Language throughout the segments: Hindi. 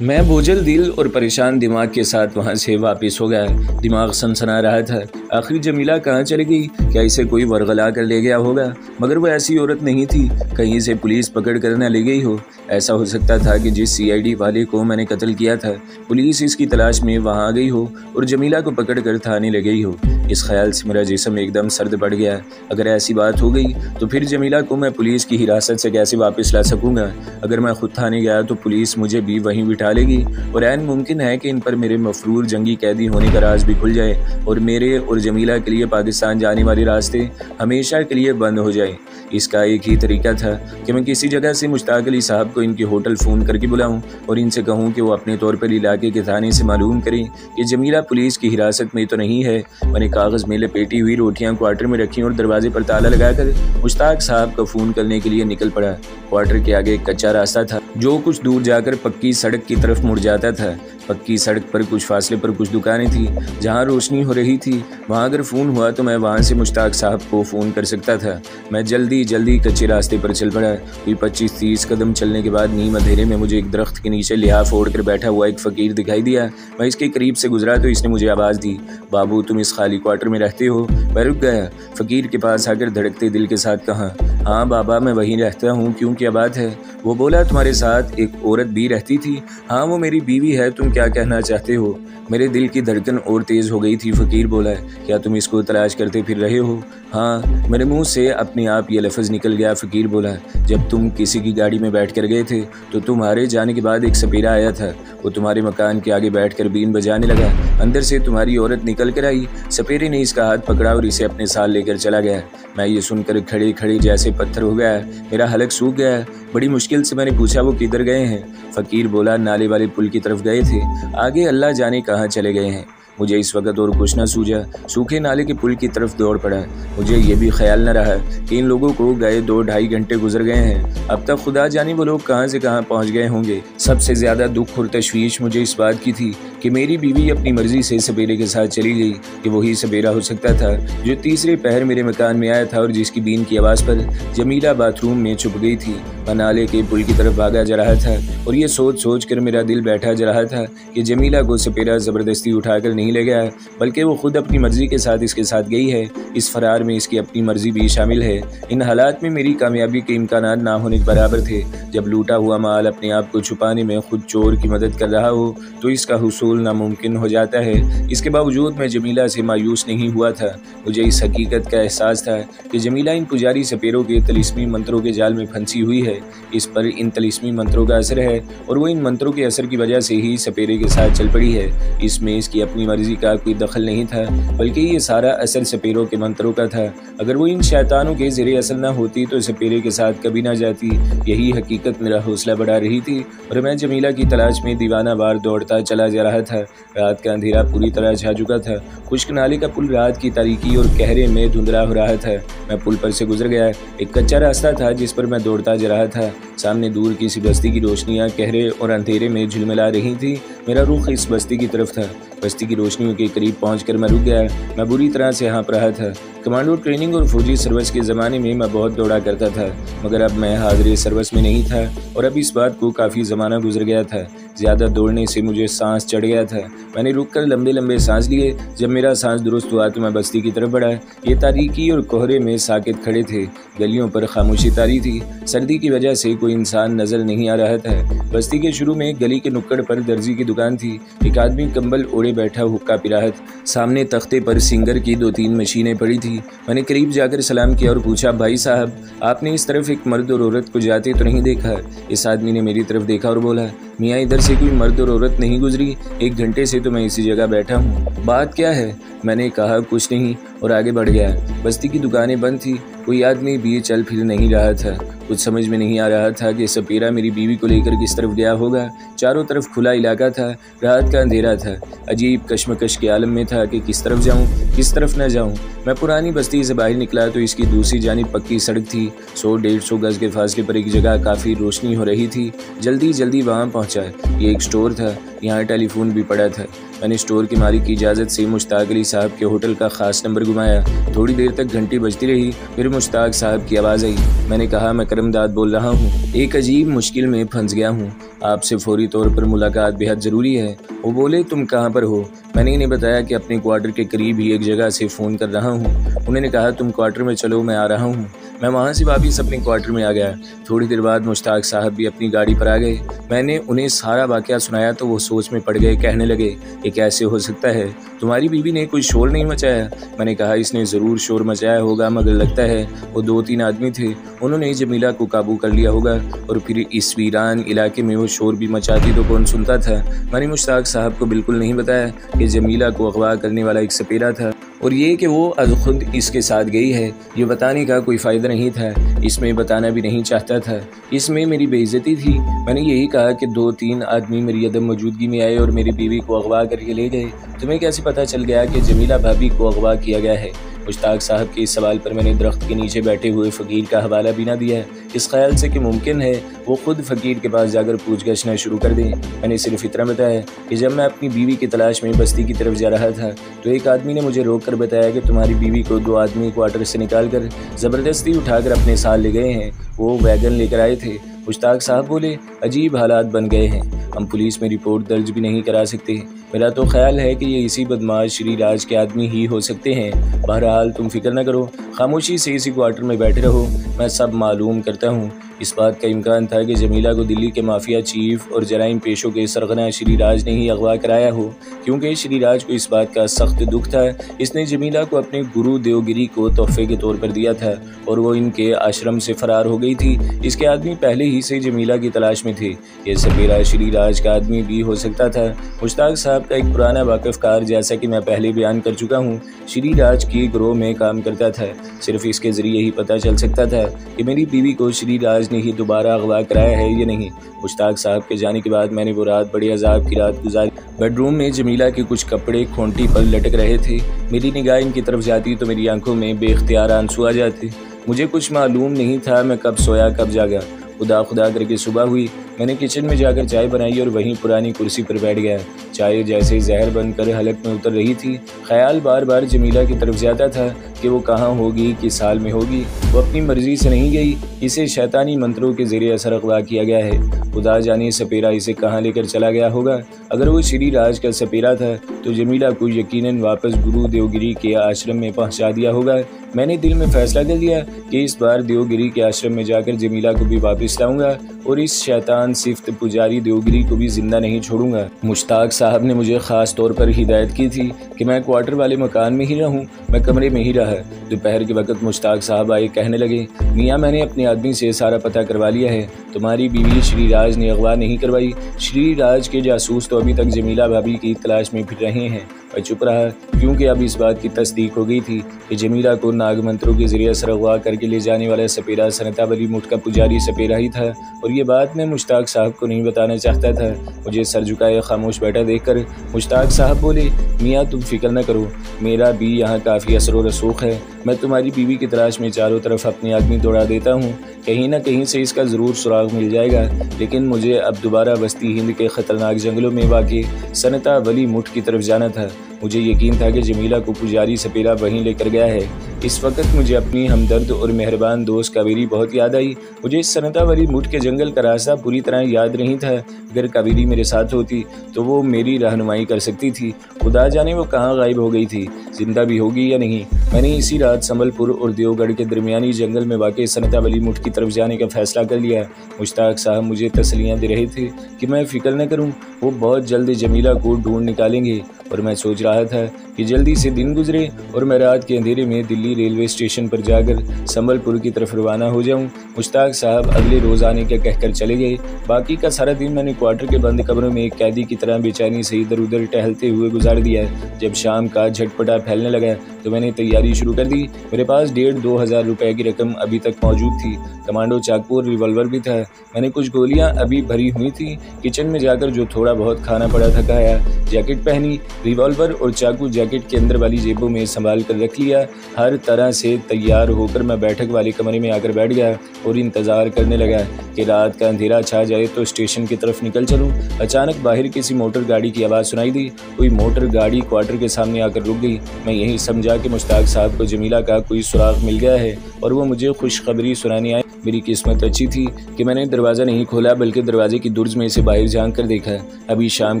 मैं बोझल दिल और परेशान दिमाग के साथ वहाँ से वापस हो गया। दिमाग सनसना रहा था। आखिर जमीला कहाँ चली गई? क्या इसे कोई वरगला कर ले गया होगा? मगर वो ऐसी औरत नहीं थी, कहीं से पुलिस पकड़ कर न ले गई हो। ऐसा हो सकता था कि जिस सीआईडी वाले को मैंने कत्ल किया था, पुलिस इसकी तलाश में वहाँ आ गई हो और जमीला को पकड़ कर थाने ले गई हो। इस ख्याल से मेरा जिस्म एकदम सर्द पड़ गया। अगर ऐसी बात हो गई तो फिर जमीला को मैं पुलिस की हिरासत से कैसे वापस ला सकूँगा? अगर मैं खुद थाने गया तो पुलिस मुझे भी वहीं बिठा लेगी और ऐन मुमकिन है कि इन पर मेरे मफरूर जंगी कैदी होने का राज भी खुल जाए और मेरे और जमीला के लिए पाकिस्तान जाने वाले रास्ते हमेशा के लिए बंद हो जाए। इसका एक ही तरीका था कि मैं किसी जगह से मुश्ताक अली साहब को इनके होटल फ़ोन करके बुलाऊं और इनसे कहूं कि वो अपने तौर पर इलाके के थाने से मालूम करें कि जमीला पुलिस की हिरासत में तो नहीं है। मैंने कागज़ में लपेटी हुई रोटियां क्वार्टर में रखी और दरवाजे पर ताला लगाकर मुश्ताक साहब का फ़ोन करने के लिए निकल पड़ा। क्वार्टर के आगे एक कच्चा रास्ता था जो कुछ दूर जाकर पक्की सड़क की तरफ मुड़ जाता था। पक्की सड़क पर कुछ फासले पर कुछ दुकानें थी जहां रोशनी हो रही थी। वहां अगर फ़ोन हुआ तो मैं वहां से मुश्ताक साहब को फ़ोन कर सकता था। मैं जल्दी कच्चे रास्ते पर चल पड़ा। कोई 25-30 कदम चलने के बाद नीम अंधेरे में मुझे एक दरख्त के नीचे लिहाफ ओढ़ कर बैठा हुआ एक फ़कीर दिखाई दिया। मैं इसके करीब से गुजरा तो इसने मुझे आवाज़ दी, बाबू तुम इस खाली क्वार्टर में रहते हो? मैं रुक गया। फ़कीर के पास आकर धड़कते दिल के साथ कहा, हाँ बाबा मैं वहीं रहता हूँ, क्यों क्या बात है? वो बोला, तुम्हारे साथ एक औरत भी रहती थी? हाँ वो मेरी बीवी है, तुम क्या कहना चाहते हो? मेरे दिल की धड़कन और तेज़ हो गई थी। फ़कीर बोला, क्या तुम इसको तलाश करते फिर रहे हो? हाँ। मेरे मुंह से अपने आप ये लफ्ज़ निकल गया। फ़कीर बोला, जब तुम किसी की गाड़ी में बैठ कर गए थे तो तुम्हारे जाने के बाद एक सपेरा आया था। वो तुम्हारे मकान के आगे बैठ कर बीन बजाने लगा। अंदर से तुम्हारी औरत निकल कर आई। सपेरे ने इसका हाथ पकड़ा और इसे अपने साथ लेकर चला गया। मैं ये सुनकर खड़े खड़े जैसे पत्थर हो गया। मेरा हलक सूख गया। बड़ी मुश्किल से मैंने पूछा, वो किधर गए हैं? फ़कीर बोला, नाले वाले पुल की तरफ गए थे, आगे अल्लाह जाने कहाँ चले गए हैं। मुझे इस वक्त और कुछ न सूझा। सूखे नाले के पुल की तरफ दौड़ पड़ा। मुझे ये भी ख्याल न रहा कि इन लोगों को गए 2-2.5 घंटे गुजर गए हैं। अब तक खुदा जाने वो लोग कहाँ से कहाँ पहुँच गए होंगे। सबसे ज़्यादा दुख और तशवीश मुझे इस बात की थी कि मेरी बीवी अपनी मर्ज़ी से सपेरे के साथ चली गई कि वही सपेरा हो सकता था जो तीसरे पहर मेरे मकान में आया था और जिसकी बीन की आवाज़ पर जमीला बाथरूम में छुप गई थी। मैं नाले के पुल की तरफ भागा जा रहा था और ये सोच कर मेरा दिल बैठा जा रहा था कि जमीला को सपेरा ज़बरदस्ती उठाकर नहीं ले गया, बल्कि वो खुद अपनी मर्ज़ी के साथ इसके साथ गई है। इस फरार में इसकी अपनी मर्ज़ी भी शामिल है। इन हालात में मेरी कामयाबी के इम्कानात ना होने के बराबर थे। जब लूटा हुआ माल अपने आप को छुपाने में खुद चोर की मदद कर रहा हो तो इसका हुसूल नामुमकिन हो जाता है। इसके बावजूद मैं जमीला से मायूस नहीं हुआ था। मुझे इस हकीकत का एहसास था कि जमीला इन पुजारी सपेरों के तलिस्मी मंत्रों के जाल में फंसी हुई है। इस पर इन तलिस्मी मंत्रों का असर है और वो इन मंत्रों के असर की वजह से ही सपेरे के साथ चल पड़ी है। इसमें इसकी अपनी मर्जी का कोई दखल नहीं था, बल्कि ये सारा असर सपेरों के मंत्रों का था। अगर वो इन शैतानों के ज़रिए असर न होती तो सपेरे के साथ कभी ना जाती। यही हकीकत मेरा हौसला बढ़ा रही थी और मैं जमीला की तलाश में दीवाना वार दौड़ता चला जा रहा था। रात का अंधेरा पूरी तरह छा चुका था। खुश्क नाले का पुल रात की तारीकी और कहरे में धुंधला हो रहा था। मैं पुल पर से गुजर गया। एक कच्चा रास्ता था जिस पर मैं दौड़ता जा रहा था। सामने दूर किसी बस्ती की रोशनियां कहरे और अंधेरे में झिलमिला रही थी। मेरा रुख इस बस्ती की तरफ था। बस्ती की रोशनियों के करीब पहुंचकर मैं रुक गया। मैं बुरी तरह से हाँफ रहा था। कमांडो ट्रेनिंग और फौजी सर्विस के ज़माने में मैं बहुत दौड़ा करता था, मगर अब मैं हाज़िर सर्विस में नहीं था और अब इस बात को काफ़ी ज़माना गुजर गया था। ज़्यादा दौड़ने से मुझे सांस चढ़ गया था। मैंने रुककर लंबे सांस लिए। जब मेरा सांस दुरुस्त हुआ तो मैं बस्ती की तरफ बढ़ा। ये तारीकी और कोहरे में साकित खड़े थे। गलियों पर खामोशी तारी थी। सर्दी की वजह से कोई इंसान नज़र नहीं आ रहा था। बस्ती के शुरू में गली के नुक्कड़ पर दर्जी की दुकान थी। एक आदमी कंबल ओढ़े बैठा हुक्का पी रहा था। सामने तख्ते पर सिंगर की 2-3 मशीनें पड़ी थी। मैंने करीब जाकर सलाम किया और पूछा, भाई साहब आपने इस तरफ एक मर्द और औरत को जाते तो नहीं देखा? इस आदमी ने मेरी तरफ देखा और बोला, मियाँ इधर से कोई मर्द और औरत नहीं गुजरी। 1 घंटे से तो मैं इसी जगह बैठा हूँ। बात क्या है? मैंने कहा, कुछ नहीं, और आगे बढ़ गया। बस्ती की दुकानें बंद थी। कोई आदमी भी चल फिर नहीं रहा था। कुछ समझ में नहीं आ रहा था कि सपेरा मेरी बीवी को लेकर किस तरफ गया होगा। चारों तरफ खुला इलाका था। रात का अंधेरा था। अजीब कश्मकश के आलम में था कि किस तरफ जाऊं, किस तरफ न जाऊं। मैं पुरानी बस्ती से बाहर निकला तो इसकी दूसरी जानिब पक्की सड़क थी। 100-150 गज के फासले पर एक जगह काफ़ी रोशनी हो रही थी। जल्दी वहाँ पहुँचा। ये एक स्टोर था। यहाँ टेलीफोन भी पड़ा था। मैंने स्टोर के मालिक की इजाज़त से मुश्ताक अली साहब के होटल का ख़ास नंबर घुमाया। थोड़ी देर तक घंटी बजती रही, फिर मुश्ताक साहब की आवाज़ आई। मैंने कहा, मैं करमदाद बोल रहा हूँ, एक अजीब मुश्किल में फंस गया हूँ, आपसे फौरी तौर पर मुलाकात बेहद ज़रूरी है। वो बोले, तुम कहाँ पर हो? मैंने इन्हें बताया कि अपने क्वार्टर के करीब ही एक जगह से फ़ोन कर रहा हूँ। उन्होंने कहा, तुम क्वार्टर में चलो, मैं आ रहा हूँ। मैं वहाँ से वापस अपने क्वार्टर में आ गया। थोड़ी देर बाद मुश्ताक साहब भी अपनी गाड़ी पर आ गए। मैंने उन्हें सारा वाक़या सुनाया तो वो सोच में पड़ गए। कहने लगे, ये कैसे हो सकता है? तुम्हारी बीवी ने कोई शोर नहीं मचाया? मैंने कहा, इसने ज़रूर शोर मचाया होगा, मगर लगता है वो 2-3 आदमी थे, उन्होंने जमीला को काबू कर लिया होगा, और फिर इस वीरान इलाके में वो शोर भी मचाती तो कौन सुनता था। मैंने मुश्ताक साहब को बिल्कुल नहीं बताया कि जमीला को अगवा करने वाला एक सपेरा था, और ये कि वो खुद इसके साथ गई है, ये बताने का कोई फ़ायदा नहीं था। इसमें बताना भी नहीं चाहता था, इसमें मेरी बेइज्जती थी। मैंने यही कहा कि 2-3 आदमी मेरी अदम मौजूदगी में आए और मेरी बीवी को अगवा करके ले गए। तुम्हें कैसे पता चल गया कि जमीला भाभी को अगवा किया गया है? मुश्ताक साहब के इस सवाल पर मैंने दरख्त के नीचे बैठे हुए फ़कीर का हवाला भी ना दिया, इस ख्याल से कि मुमकिन है वो खुद फ़कीर के पास जाकर पूछगछ न शुरू कर दें। मैंने सिर्फ इतना बताया कि जब मैं अपनी बीवी की तलाश में बस्ती की तरफ जा रहा था तो एक आदमी ने मुझे रोक कर बताया कि तुम्हारी बीवी को 2 आदमी क्वार्टर से निकाल कर ज़बरदस्ती उठाकर अपने साथ ले गए हैं, वो वैगन लेकर आए थे। मुश्ताक साहब बोले, अजीब हालात बन गए हैं, हम पुलिस में रिपोर्ट दर्ज भी नहीं करा सकते। मेरा तो ख्याल है कि ये इसी बदमाश श्रीराज के आदमी ही हो सकते हैं। बहरहाल तुम फिक्र न करो, खामोशी से इसी क्वार्टर में बैठे रहो, मैं सब मालूम करता हूँ। इस बात का इम्कान था कि जमीला को दिल्ली के माफिया चीफ और जराइम पेशों के सरगना श्रीराज ने ही अगवा कराया हो, क्योंकि श्रीराज को इस बात का सख्त दुख था। इसने जमीला को अपने गुरु देवगिरी को तोहफे के तौर पर दिया था और वो इनके आश्रम से फरार हो गई थी। इसके आदमी पहले ही से जमीला की तलाश में थे। ये सपेरा श्रीराज का आदमी भी हो सकता था। मुश्ताक साहब का एक पुराना वाकिफकार, जैसा कि मैं पहले बयान कर चुका हूँ, श्रीराज की गिरोह में काम करता था। सिर्फ इसके जरिए ही पता चल सकता था कि मेरी बीवी को श्रीराज ने ही दोबारा अगवा कराया है या नहीं। मुश्ताक साहब के जाने के बाद मैंने वो रात बड़ी अजाब की रात गुजारी। बेडरूम में जमीला के कुछ कपड़े खोंटी पर लटक रहे थे। मेरी निगाह इनकी तरफ जाती तो मेरी आंखों में बेख्तियार आंसू आ जाते। मुझे कुछ मालूम नहीं था मैं कब सोया कब जागा। खुदा करके सुबह हुई। मैंने किचन में जाकर चाय बनाई और वहीं पुरानी कुर्सी पर बैठ गया। चाय जैसे जहर बनकर हलक में उतर रही थी। ख्याल बार बार जमीला की तरफ जाता था कि वो कहाँ होगी, किस हाल में होगी। वो अपनी मर्जी से नहीं गई, इसे शैतानी मंत्रों के ज़रिए असर अगवा किया गया है। खुदा जाने सपेरा इसे कहाँ लेकर चला गया होगा। अगर वो श्रीराज का सपेरा था तो जमीला को यकीनन वापस गुरु देवगिरी के आश्रम में पहुँचा दिया होगा। मैंने दिल में फैसला कर लिया कि इस बार देवगिरी के आश्रम में जाकर जमीला को भी वापस लाऊंगा और इस शैतान सिफ्त पुजारी देवगिरी को भी जिंदा नहीं छोड़ूंगा। मुश्ताक साहब ने मुझे ख़ास तौर पर हिदायत की थी कि मैं क्वार्टर वाले मकान में ही रहूं। मैं कमरे में ही रहा। दोपहर के वक्त मुश्ताक साहब आए, कहने लगे, मियाँ मैंने अपने आदमी से सारा पता करवा लिया है। तुम्हारी बीवी श्रीराज ने अगवा नहीं करवाई। श्रीराज के जासूस तो अभी तक जमीला भाभी की तलाश में फिर रहे हैं। मैं चुप रहा क्योंकि अब इस बात की तस्दीक हो गई थी कि जमीला को नाग मंत्रों के जरिए असर अगवा करके ले जाने वाला सपेरा सनता वली मुठ का पुजारी सपेरा ही था, और ये बात मैं मुश्ताक साहब को नहीं बताना चाहता था। मुझे सर झुकाए खामोश बैठा देखकर मुश्ताक साहब बोले, मियाँ तुम फिक्र न करो, मेरा भी यहाँ काफ़ी असर व रसूख है। मैं तुम्हारी बीवी की तलाश में चारों तरफ अपने आदमी दौड़ा देता हूँ, कहीं ना कहीं से इसका ज़रूर सुराग मिल जाएगा। लेकिन मुझे अब दोबारा बस्ती हिंद के ख़तरनाक जंगलों में वाक़ सनता वली मुठ की तरफ जाना था। मुझे यकीन था कि जमीला को पुजारी सपेरा वहीं लेकर गया है। इस वक्त मुझे अपनी हमदर्द और मेहरबान दोस्त कावेरी बहुत याद आई। मुझे सनता वली मुठ के जंगल का रास्ता पूरी तरह याद नहीं था। अगर कावेरी मेरे साथ होती तो वो मेरी रहनुमाई कर सकती थी। खुदा जाने वो कहाँ गायब हो गई थी, जिंदा भी होगी या नहीं। मैंने इसी रात संबलपुर और देवगढ़ के दरमियानी जंगल में वाक़ सनता वली मुठ की तरफ जाने का फैसला कर लिया। मुश्ताक साहब मुझे तसलियाँ दे रहे थे कि मैं फ़िक्र न करूँ, वो बहुत जल्द जमीला को ढूंढ निकालेंगे। और मैं सोच रहा था कि जल्दी से दिन गुजरे और मैं रात के अंधेरे में दिल्ली रेलवे स्टेशन पर जाकर संबलपुर की तरफ रवाना हो जाऊं। मुश्ताक साहब अगले रोज़ आने का कहकर चले गए। बाकी का सारा दिन मैंने क्वार्टर के बंद कमरों में एक कैदी की तरह बेचैनी से इधर उधर टहलते हुए गुजार दिया। जब शाम का झटपटा फैलने लगा तो मैंने तैयारी शुरू कर दी। मेरे पास 1,500-2 हज़ार रुपये की रकम अभी तक मौजूद थी। कमांडो चाकू और रिवॉल्वर भी था। मैंने कुछ गोलियां अभी भरी हुई थी। किचन में जाकर जो थोड़ा बहुत खाना पड़ा था खाया। जैकेट पहनी, रिवॉल्वर और चाकू जैकेट जैकेट के अंदर वाली जेबों में संभाल कर रख लिया। हर तरह से तैयार होकर मैं बैठक वाले कमरे में आकर बैठ गया और इंतज़ार करने लगा कि रात का अंधेरा छा जाए तो स्टेशन की तरफ निकल चलूँ। अचानक बाहर किसी मोटर गाड़ी की आवाज़ सुनाई दी। कोई मोटर गाड़ी क्वार्टर के सामने आकर रुक गई। मैं यही समझा कि मुश्ताक साहब को जमीला का कोई सुराग मिल गया है और वो मुझे खुशखबरी सुनाने आए। मेरी किस्मत अच्छी थी कि मैंने दरवाज़ा नहीं खोला, बल्कि दरवाजे की दुर्ज में से बाहर झांक कर देखा। अभी शाम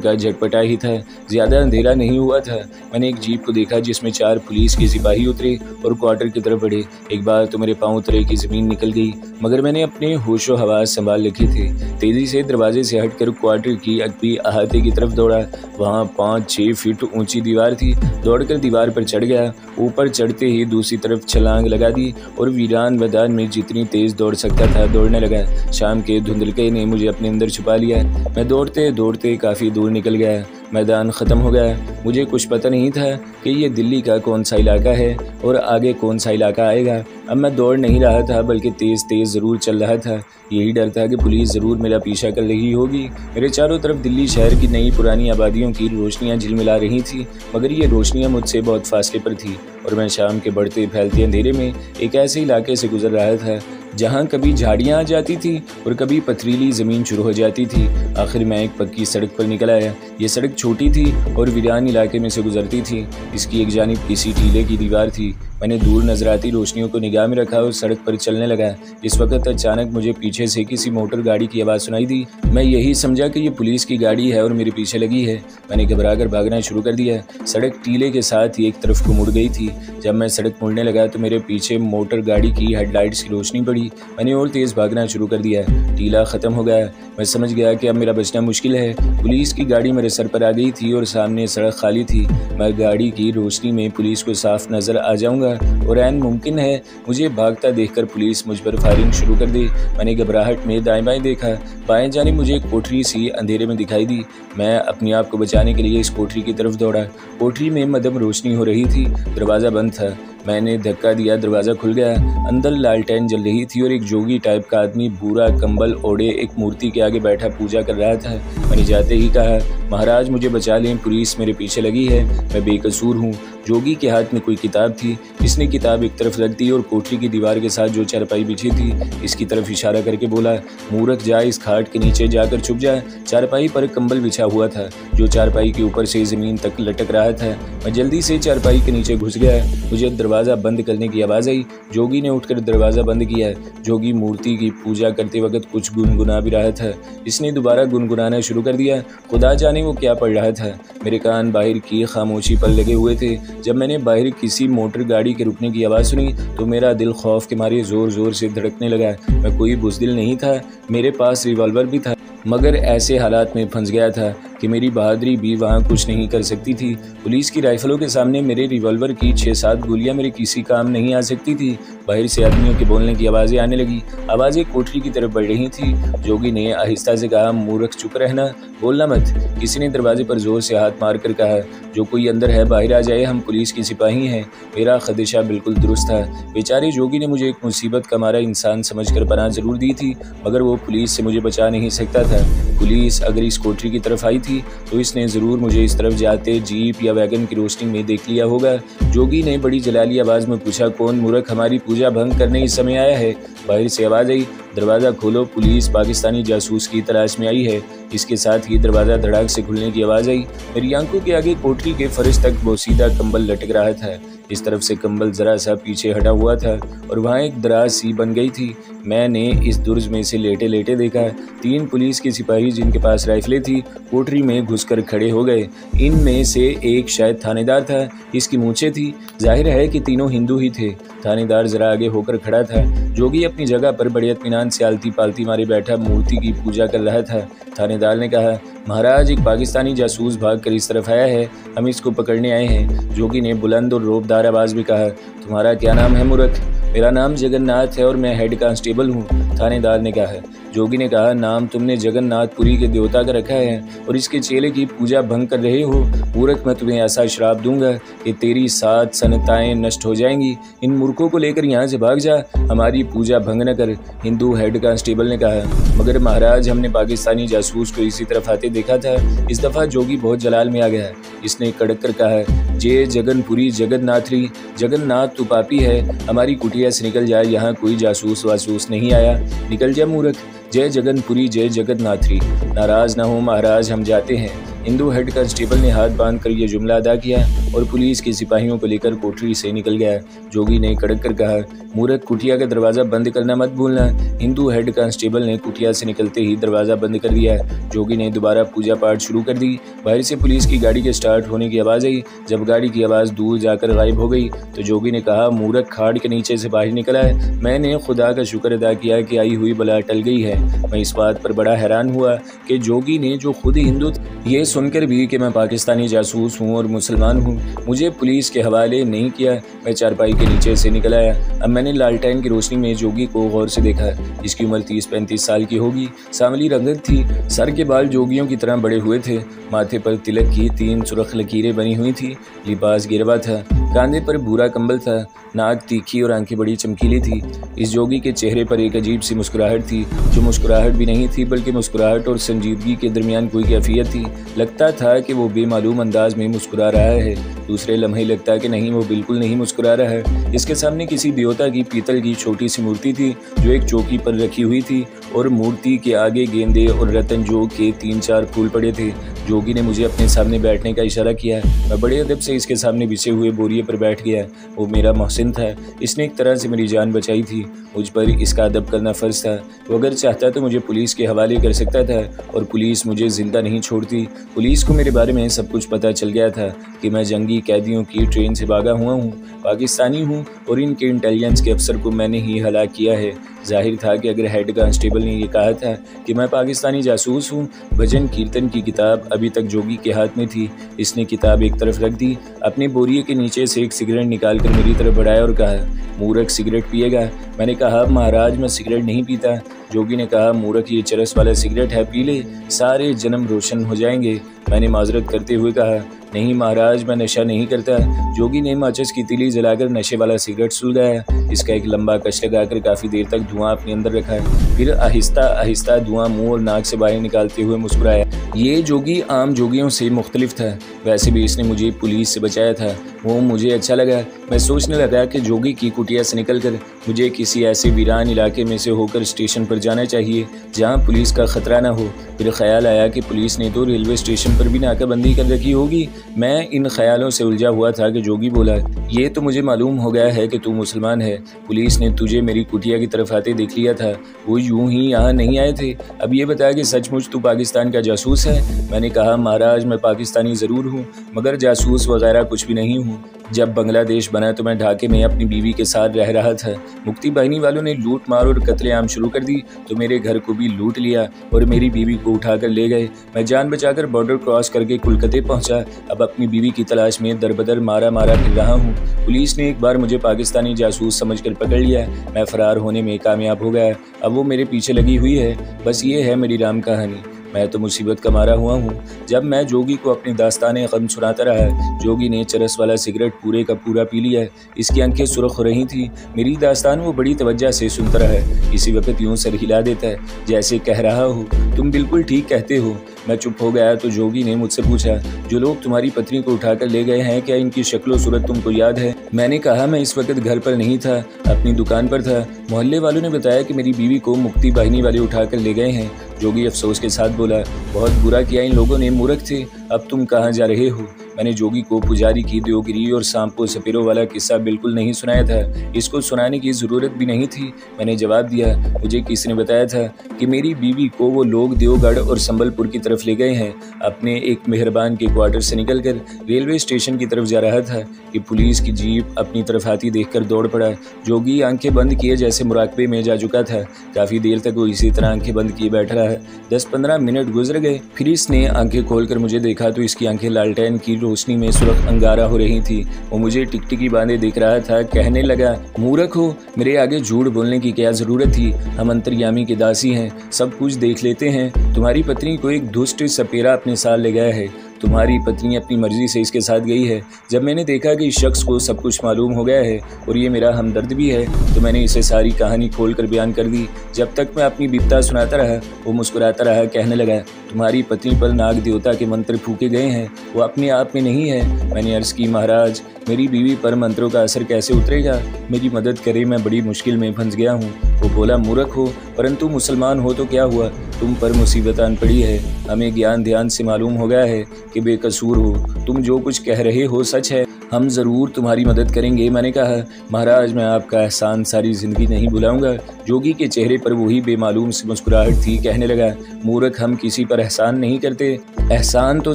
का झटपटा ही था, ज़्यादा अंधेरा नहीं हुआ था। मैंने एक जीप को देखा जिसमें 4 पुलिस के सिपाही उतरे और क्वार्टर की तरफ बढ़े। एक बार तो मेरे पाँव तले की ज़मीन निकल गई, मगर मैंने अपने होशो हवास संभाल रखे थे। तेज़ी से दरवाजे से हटकर क्वार्टर की अगबी अहाते की तरफ दौड़ा। वहाँ 5-6 फीट ऊंची दीवार थी। दौड़कर दीवार पर चढ़ गया। ऊपर चढ़ते ही दूसरी तरफ छलांग लगा दी और वीरान मैदान में जितनी तेज़ दौड़ सकता था दौड़ने लगा। शाम के धुंधलके ने मुझे अपने अंदर छुपा लिया। मैं दौड़ते दौड़ते काफ़ी दूर निकल गया। मैदान ख़त्म हो गया। मुझे कुछ पता नहीं था कि ये दिल्ली का कौन सा इलाका है और आगे कौन सा इलाका आएगा। अब मैं दौड़ नहीं रहा था, बल्कि तेज़ तेज़ ज़रूर चल रहा था। यही डर था कि पुलिस ज़रूर मेरा पीछा कर रही होगी। मेरे चारों तरफ दिल्ली शहर की नई पुरानी आबादियों की रोशनियाँ झिलमिला रही थी, मगर ये रोशनियाँ मुझसे बहुत फासले पर थी और मैं शाम के बढ़ते फैलते अंधेरे में एक ऐसे इलाके से गुजर रहा था जहाँ कभी झाड़ियाँ आ जाती थी और कभी पथरीली ज़मीन शुरू हो जाती थी। आखिर मैं एक पक्की सड़क पर निकल आया। ये सड़क छोटी थी और वीरान इलाके में से गुजरती थी। इसकी एक जानिब किसी टीले की दीवार थी। मैंने दूर नजर आती रोशनियों को निगाह में रखा और सड़क पर चलने लगा। इस वक्त अचानक मुझे पीछे से किसी मोटर गाड़ी की आवाज़ सुनाई दी। मैं यही समझा कि ये पुलिस की गाड़ी है और मेरे पीछे लगी है। मैंने घबराकर भागना शुरू कर दिया। सड़क टीले के साथ ही एक तरफ को मुड़ गई थी। जब मैं सड़क मुड़ने लगा तो मेरे पीछे मोटर गाड़ी की हेडलाइट्स की रोशनी पड़ी। मैंने और तेज़ भागना शुरू कर दिया। टीला ख़त्म हो गया। मैं समझ गया कि अब मेरा बचना मुश्किल है। पुलिस की गाड़ी मेरे सर पर आ गई थी और सामने सड़क खाली थी। मैं गाड़ी की रोशनी में पुलिस को साफ नज़र आ जाऊंगा और ऐन मुमकिन है मुझे भागता देखकर पुलिस मुझ पर फायरिंग शुरू कर दे। मैंने घबराहट में दाएं बाएं देखा। बाएं जाने मुझे एक कोठरी सी अंधेरे में दिखाई दी। मैं अपने आप को बचाने के लिए इस कोठरी की तरफ दौड़ा। कोठरी में मध्यम रोशनी हो रही थी। दरवाज़ा बंद था। मैंने धक्का दिया, दरवाज़ा खुल गया। अंदर लालटेन जल रही थी और एक जोगी टाइप का आदमी भूरा कंबल ओढ़े एक मूर्ति के आगे बैठा पूजा कर रहा था। मैंने जाते ही कहा, महाराज मुझे बचा लें, पुलिस मेरे पीछे लगी है, मैं बेकसूर हूँ। जोगी के हाथ में कोई किताब थी। इसने किताब एक तरफ रख दी और कोठरी की दीवार के साथ जो चारपाई बिछी थी इसकी तरफ इशारा करके बोला, मूर्ख जा, इस खाट के नीचे जाकर छुप जा। चारपाई पर कंबल बिछा हुआ था जो चारपाई के ऊपर से ज़मीन तक लटक रहा था। मैं जल्दी से चारपाई के नीचे घुस गया। मुझे दरवाज़ा बंद करने की आवाज़ आई। जोगी ने उठकर दरवाज़ा बंद किया। जोगी मूर्ति की पूजा करते वक्त कुछ गुनगुना भी रहा था। इसने दोबारा गुनगुनाना शुरू कर दिया। खुदा जाने वो क्या पढ़ रहा था। मेरे कान बाहर की खामोशी पर लगे हुए थे। जब मैंने बाहर किसी मोटर गाड़ी के रुकने की आवाज़ सुनी तो मेरा दिल खौफ के मारे ज़ोर ज़ोर से धड़कने लगा। मैं कोई बुज़दिल नहीं था, मेरे पास रिवॉल्वर भी था, मगर ऐसे हालात में फंस गया था कि मेरी बहादुरी भी वहाँ कुछ नहीं कर सकती थी। पुलिस की राइफलों के सामने मेरे रिवॉल्वर की 6-7 गोलियाँ मेरे किसी काम नहीं आ सकती थी। बाहर से आदमियों के बोलने की आवाज़ें आने लगी। आवाज़ें कोठरी की तरफ बढ़ रही थी। जोगी ने आहिस्ता से कहा, मूर्ख चुप रहना, बोलना मत। किसी ने दरवाजे पर जोर से हाथ मारकर कहा, जो कोई अंदर है बाहर आ जाए, हम पुलिस के सिपाही हैं। मेरा खदशा बिल्कुल दुरुस्त था। बेचारे जोगी ने मुझे एक मुसीबत का मारा इंसान समझकर पनाह जरूर दी थी, मगर वो पुलिस से मुझे बचा नहीं सकता था। पुलिस अगर इस कोठरी की तरफ आई थी तो इसने ज़रूर मुझे इस तरफ जाते जीप या वैगन की रोशनी में देख लिया होगा। जोगी ने बड़ी जलाली आवाज़ में पूछा, कौन मूर्ख हमारी पूजा भंग करने इस समय आया है। बाहर से आवाज़ आई, दरवाज़ा खोलो, पुलिस पाकिस्तानी जासूस की तलाश में आई है। इसके साथ ही दरवाज़ा धड़ाक से खुलने की आवाज़ आई। मेरी आंखों के आगे कोठरी के फर्श तक बोसीदा कंबल लटक रहा था। इस तरफ से कंबल ज़रा सा पीछे हटा हुआ था और वहाँ एक दराज सी बन गई थी। मैंने इस दुर्ज में से लेटे लेटे देखा। 3 पुलिस के सिपाही जिनके पास राइफलें थी कोठरी में घुसकर खड़े हो गए। इनमें से एक शायद थानेदार था। इसकी मूंछें थी। जाहिर है कि तीनों हिंदू ही थे। थानेदार जरा आगे होकर खड़ा था। जोगी अपनी जगह पर बड़े इत्मीनान से आलती पालती मारे बैठा मूर्ति की पूजा कर रहा था। थानेदार ने कहा, महाराज एक पाकिस्तानी जासूस भाग कर इस तरफ आया है, हम इसको पकड़ने आए हैं। जोगी ने बुलंद और रौबदार आवाज़ में कहा, तुम्हारा क्या नाम है मूर्ख। मेरा नाम जगन्नाथ है और मैं हेड कांस्टेबल हूँ। थानेदार ने कहा। जोगी ने कहा, नाम तुमने जगन्नाथपुरी के देवता का रखा है और इसके चेले की पूजा भंग कर रहे हो। मूर्ख, मैं तुम्हें ऐसा श्राप दूंगा कि तेरी 7 सनताएं नष्ट हो जाएंगी। इन मूर्खों को लेकर यहाँ से भाग जा, हमारी पूजा भंग न कर। हिंदू हेड कांस्टेबल ने कहा, मगर महाराज हमने पाकिस्तानी जासूस को इसी तरफ आते देखा था, इस दफ़ा जोगी बहुत जलाल में आ गया। इसने कड़क कर कहा, जय जगनपुरी जगन्नाथरी, जगन्नाथ तू पापी है, हमारी कुटिया से निकल जा, यहाँ कोई जासूस वासूस नहीं आया, निकल जा मूर्ख। जय जगनपुरी जय जगन्नाथरी। नाराज़ ना हो महाराज, हम जाते हैं। हिंदू हेड कांस्टेबल ने हाथ बांध कर यह जुमला अदा किया और पुलिस के सिपाहियों को लेकर कोठरी से निकल गया। जोगी ने कड़क कर कहा, मूर्ख, कुटिया का दरवाज़ा बंद करना मत भूलना। हिंदू हेड कांस्टेबल ने कुटिया से निकलते ही दरवाज़ा बंद कर दिया। जोगी ने दोबारा पूजा पाठ शुरू कर दी। बाहर से पुलिस की गाड़ी के स्टार्ट होने की आवाज़ आई। जब गाड़ी की आवाज़ दूर जाकर गायब हो गई तो जोगी ने कहा, मूर्ख, खाड़ के नीचे से बाहर निकला है। मैंने खुदा का शुक्र अदा किया कि आई हुई बला टल गई है। मैं इस बात पर बड़ा हैरान हुआ कि जोगी ने, जो खुद हिंदू, ये सुनकर भी कि मैं पाकिस्तानी जासूस हूँ और मुसलमान हूँ, मुझे पुलिस के हवाले नहीं किया। मैं चारपाई के नीचे से निकल आया। अब मैंने लालटेन की रोशनी में जोगी को गौर से देखा। इसकी उम्र 30-35 साल की होगी। सांवली रंगत थी, सर के बाल जोगियों की तरह बड़े हुए थे, माथे पर तिलक की 3 सुर्ख लकीरें बनी हुई थी, लिबास गिरवा था, कांधे पर भूरा कंबल था, नाक तीखी और आंखें बड़ी चमकीली थी। इस जोगी के चेहरे पर एक अजीब सी मुस्कुराहट थी, जो मुस्कुराहट भी नहीं थी बल्कि मुस्कुराहट और संजीदगी के दरमियान कोई कैफियत थी। लगता था कि वो बेमालूम अंदाज में मुस्कुरा रहा है, दूसरे लम्हे लगता कि नहीं, वो बिल्कुल नहीं मुस्कुरा रहा है। इसके सामने किसी देवता की पीतल की छोटी सी मूर्ति थी जो एक चौकी पर रखी हुई थी और मूर्ति के आगे गेंदे और रतन जो के 3-4 फूल पड़े थे। जोगी ने मुझे अपने सामने बैठने का इशारा किया। मैं बड़े अदब से इसके सामने बिछे हुए बोरिए पर बैठ गया। वो मेरा मोहसिन था। इसने एक तरह से मेरी जान बचाई थी। मुझ पर इसका अदब करना फ़र्ज था। वो अगर चाहता तो मुझे पुलिस के हवाले कर सकता था और पुलिस मुझे ज़िंदा नहीं छोड़ती। पुलिस को मेरे बारे में सब कुछ पता चल गया था कि मैं जंगी कैदियों की ट्रेन से भागा हुआ हूँ, पाकिस्तानी हूँ और इनके इंटेलिजेंस के अफसर को मैंने ही हलाक किया है। जाहिर था कि अगर हेड कांस्टेबल ने यह कहा था कि मैं पाकिस्तानी जासूस हूँ। भजन कीर्तन की किताब अभी तक जोगी के हाथ में थी। इसने किताब एक तरफ रख दी, अपने बोरिए के नीचे से एक सिगरेट निकालकर मेरी तरफ बढ़ाया और कहा, मूर्ख, सिगरेट पिएगा? मैंने कहा, महाराज, मैं सिगरेट नहीं पीता। जोगी ने कहा, मूर्ख, ये चरस वाला सिगरेट है, पी ले, सारे जन्म रोशन हो जाएंगे। मैंने माजरत करते हुए कहा, नहीं महाराज, मैं नशा नहीं करता। जोगी ने माचिस की तीली जलाकर नशे वाला सिगरेट सुलगाया। इसका एक लंबा कश लगाकर काफ़ी देर तक धुआं अपने अंदर रखा। फिर आहिस्ता आहिस्ता धुआं मुंह और नाक से बाहर निकालते हुए मुस्कुराया। ये जोगी आम जोगियों से मुख्तलिफ था। वैसे भी इसने मुझे पुलिस से बचाया था, वो मुझे अच्छा लगा। मैं सोचने लगा कि जोगी की कुटिया से निकलकर मुझे किसी ऐसे वीरान इलाके में से होकर स्टेशन पर जाना चाहिए जहाँ पुलिस का ख़तरा न हो। फिर ख्याल आया कि पुलिस ने तो रेलवे स्टेशन पर भी नाकाबंदी कर रखी होगी। मैं इन ख्यालों से उलझा हुआ था कि जोगी बोला, ये तो मुझे मालूम हो गया है कि तू मुसलमान है। पुलिस ने तुझे मेरी कुटिया की तरफ आते देख लिया था, वो यूं ही यहाँ नहीं आए थे। अब ये बता कि सचमुच तू पाकिस्तान का जासूस है? मैंने कहा, महाराज, मैं पाकिस्तानी ज़रूर हूँ मगर जासूस वगैरह कुछ भी नहीं हूँ। जब बांग्लादेश बना तो मैं ढाके में अपनी बीवी के साथ रह रहा था। मुक्ति बाहिनी वालों ने लूट मार और कत्लेआम शुरू कर दी तो मेरे घर को भी लूट लिया और मेरी बीवी को उठाकर ले गए। मैं जान बचाकर बॉर्डर क्रॉस करके कोलकाता पहुंचा। अब अपनी बीवी की तलाश में दरबदर मारा फिर रहा हूँ। पुलिस ने एक बार मुझे पाकिस्तानी जासूस समझकर पकड़ लिया। मैं फरार होने में कामयाब हो गया। अब वो मेरे पीछे लगी हुई है। बस ये है मेरी राम कहानी। मैं तो मुसीबत का मारा हुआ हूँ। जब मैं जोगी को अपनी दास्तान गम सुनाता रहा, जोगी ने चरस वाला सिगरेट पूरे का पूरा पी लिया। इसकी आंखें सुर्ख हो रही थी। मेरी दास्तान वो बड़ी तवज्जो से सुनता रहा। इसी वक्त यूं सर हिला देता है जैसे कह रहा हो, तुम बिल्कुल ठीक कहते हो। मैं चुप हो गया तो जोगी ने मुझसे पूछा, जो लोग तुम्हारी पत्नी को उठाकर ले गए हैं, क्या इनकी शक्ल सूरत तुमको याद है? मैंने कहा, मैं इस वक्त घर पर नहीं था, अपनी दुकान पर था। मोहल्ले वालों ने बताया कि मेरी बीवी को मुक्ति बाहिनी वाले उठाकर ले गए हैं। जोगी अफसोस के साथ बोला, बहुत बुरा किया इन लोगों ने, मूर्ख थे। अब तुम कहाँ जा रहे हो? मैंने जोगी को पुजारी की देवगिरी और सांपो सपेरो वाला किस्सा बिल्कुल नहीं सुनाया था। इसको सुनाने की ज़रूरत भी नहीं थी। मैंने जवाब दिया, मुझे किसी ने बताया था कि मेरी बीवी को वो लोग देवगढ़ और संबलपुर की तरफ ले गए हैं। अपने एक मेहरबान के क्वार्टर से निकलकर रेलवे स्टेशन की तरफ जा रहा था कि पुलिस की जीप अपनी तरफ आती देखकर दौड़ पड़ा। जोगी आंखें बंद किए जैसे मुराकबे में जा चुका था। काफ़ी देर तक वो इसी तरह आंखें बंद किए बैठ रहा। 10-15 मिनट गुजर गए। फिर इसने आंखें खोलकर मुझे देखा तो इसकी आंखें लालटेन की रोशनी में सुर्ख अंगारा हो रही थी। वो मुझे टिकटिकी बांधे दिख रहा था। कहने लगा, मूर्ख हो, मेरे आगे झूठ बोलने की क्या जरूरत थी? हम अंतर्यामी के दासी हैं, सब कुछ देख लेते हैं। तुम्हारी पत्नी को एक दुष्ट सपेरा अपने साथ ले गया है। तुम्हारी पत्नी अपनी मर्जी से इसके साथ गई है। जब मैंने देखा कि इस शख्स को सब कुछ मालूम हो गया है और ये मेरा हमदर्द भी है, तो मैंने इसे सारी कहानी खोल कर बयान कर दी। जब तक मैं अपनी बिपता सुनाता रहा, वो मुस्कुराता रहा, कहने लगा, तुम्हारी पत्नी पर नाग देवता के मंत्र फूके गए हैं, वो अपने आप में नहीं है। मैंने अर्ज़ की, महाराज, मेरी बीवी पर मंत्रों का असर कैसे उतरेगा? मेरी मदद करे, मैं बड़ी मुश्किल में फंस गया हूँ। वो बोला, मूर्ख हो, परंतु मुसलमान हो तो क्या हुआ, तुम पर मुसीबत आन पड़ी है। हमें ज्ञान ध्यान से मालूम हो गया है कि बेकसूर हो, तुम जो कुछ कह रहे हो सच है, हम ज़रूर तुम्हारी मदद करेंगे। मैंने कहा, महाराज, मैं आपका एहसान सारी ज़िंदगी नहीं भुलाऊंगा। जोगी के चेहरे पर वही बेमालूम सी मुस्कुराहट थी। कहने लगा, मूर्ख, हम किसी पर एहसान नहीं करते, एहसान तो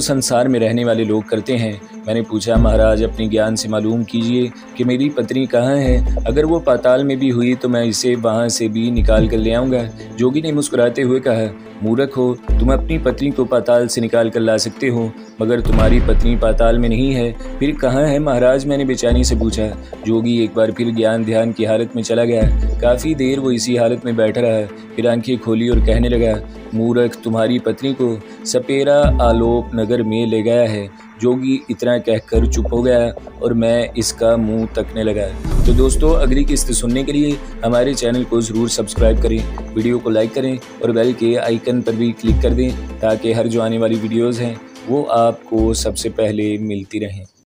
संसार में रहने वाले लोग करते हैं। मैंने पूछा, महाराज, अपनी ज्ञान से मालूम कीजिए कि मेरी पत्नी कहाँ है। अगर वो पाताल में भी हुई तो मैं इसे वहाँ से भी निकाल कर ले आऊँगा। जोगी ने मुस्कुराते हुए कहा, मूर्ख हो, तुम अपनी पत्नी को पाताल से निकाल कर ला सकते हो, मगर तुम्हारी पत्नी पाताल में नहीं है। फिर कहाँ है महाराज? मैंने बेचैनी से पूछा। जोगी एक बार फिर ज्ञान ध्यान की हालत में चला गया। काफ़ी देर वो इसी हालत में बैठा रहा, फिर आंखें खोली और कहने लगा, मूर्ख, तुम्हारी पत्नी को सपेरा आलोप नगर में ले गया है। जोगी इतना कहकर चुप हो गया और मैं इसका मुंह तकने लगा। तो दोस्तों, अगली किस्त सुनने के लिए हमारे चैनल को ज़रूर सब्सक्राइब करें, वीडियो को लाइक करें और बेल के आइकन पर भी क्लिक कर दें, ताकि हर जो आने वाली वीडियोज़ हैं वो आपको सबसे पहले मिलती रहें।